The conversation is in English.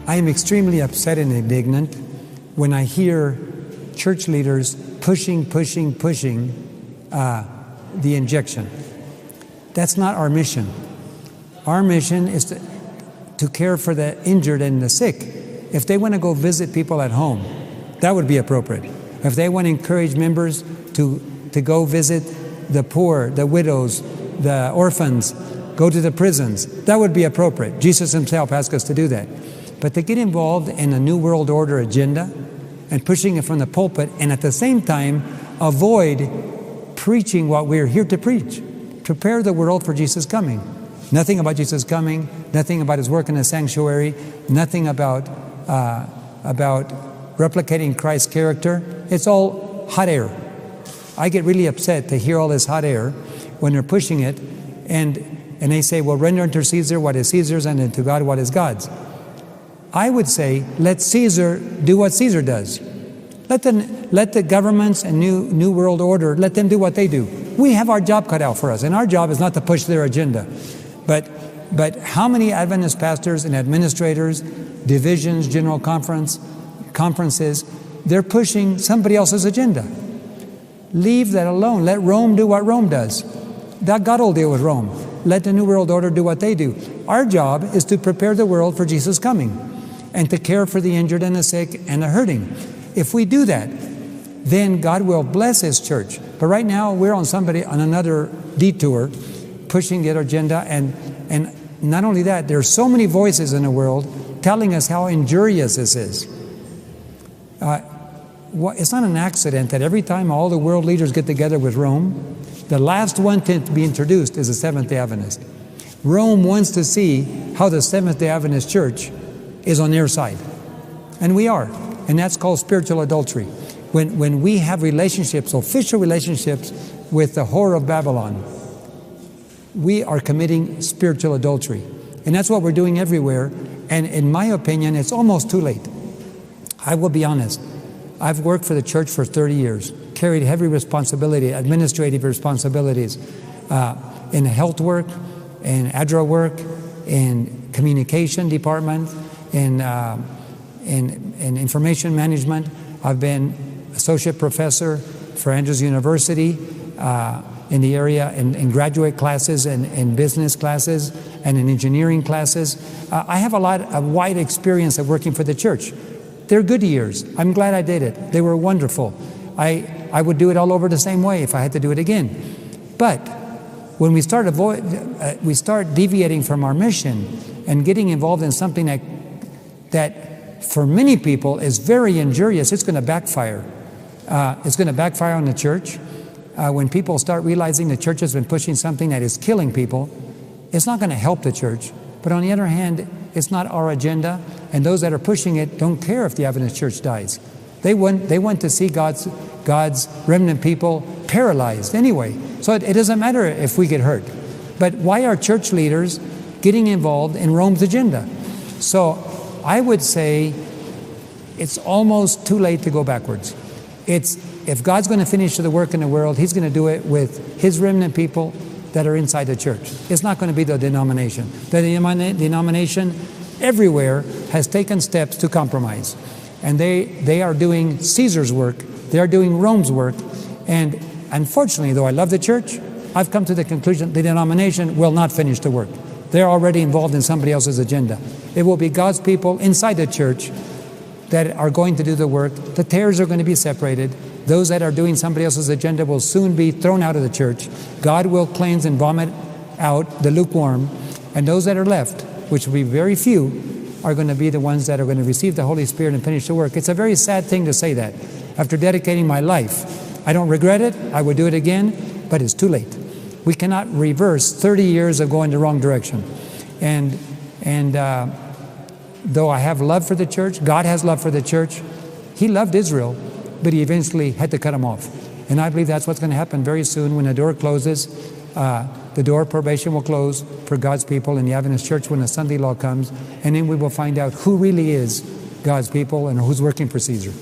I am extremely upset and indignant when I hear church leaders pushing the injection. That's not our mission. Our mission is to care for the injured and the sick. If they want to go visit people at home, that would be appropriate. If they want to encourage members to go visit the poor, the widows, the orphans, go to the prisons, that would be appropriate. Jesus himself asked us to do that. But to get involved in a New World Order agenda and pushing it from the pulpit, and at the same time avoid preaching what we're here to preach. Prepare the world for Jesus' coming. Nothing about Jesus' coming, nothing about his work in the sanctuary, nothing about replicating Christ's character. It's all hot air. I get really upset to hear all this hot air when they're pushing it, and they say, well, render unto Caesar what is Caesar's, and unto God what is God's. I would say, let Caesar do what Caesar does. Let the governments and New World Order, let them do what they do. We have our job cut out for us, and our job is not to push their agenda. But how many Adventist pastors and administrators, divisions, general conferences, they're pushing somebody else's agenda. Leave that alone. Let Rome do what Rome does. God will deal with Rome. Let the New World Order do what they do. Our job is to prepare the world for Jesus' coming and to care for the injured and the sick and the hurting. If we do that, then God will bless his church. But right now, we're on another detour, pushing the other agenda. And not only that, there are so many voices in the world telling us how injurious this is. It's not an accident that every time all the world leaders get together with Rome, the last one to be introduced is the Seventh-day Adventist. Rome wants to see how the Seventh-day Adventist church is on their side. And we are. And that's called spiritual adultery. When we have relationships, official relationships with the whore of Babylon, we are committing spiritual adultery. And that's what we're doing everywhere. And in my opinion, it's almost too late. I will be honest. I've worked for the church for 30 years, carried heavy responsibility, administrative responsibilities, in health work, in ADRA work, in communication department, in information management. I've been associate professor for Andrews University in the area, in graduate classes and in business classes and in engineering classes. I have a wide experience of working for the church. They're good years. I'm glad I did it. They were wonderful. I would do it all over the same way if I had to do it again. But when we start deviating from our mission and getting involved in something that for many people is very injurious, it's going to backfire. It's going to backfire on the church. When people start realizing the church has been pushing something that is killing people, it's not going to help the church. But on the other hand, it's not our agenda, and those that are pushing it don't care if the Adventist church dies. They want to see God's remnant people paralyzed anyway. So it doesn't matter if we get hurt. But why are church leaders getting involved in Rome's agenda? So I would say it's almost too late to go backwards. If God's going to finish the work in the world, he's going to do it with his remnant people that are inside the church. It's not going to be the denomination. The denomination everywhere has taken steps to compromise. And they are doing Caesar's work. They are doing Rome's work. And unfortunately, though I love the church, I've come to the conclusion the denomination will not finish the work. They're already involved in somebody else's agenda. It will be God's people inside the church that are going to do the work. The tares are going to be separated. Those that are doing somebody else's agenda will soon be thrown out of the church. God will cleanse and vomit out the lukewarm. And those that are left, which will be very few, are going to be the ones that are going to receive the Holy Spirit and finish the work. It's a very sad thing to say that. After dedicating my life, I don't regret it. I would do it again, but it's too late. We cannot reverse 30 years of going the wrong direction. And though I have love for the church, God has love for the church. He loved Israel, but he eventually had to cut them off. And I believe that's what's going to happen very soon when the door closes. The door of probation will close for God's people in the Adventist church when the Sunday law comes. And then we will find out who really is God's people and who's working for Caesar.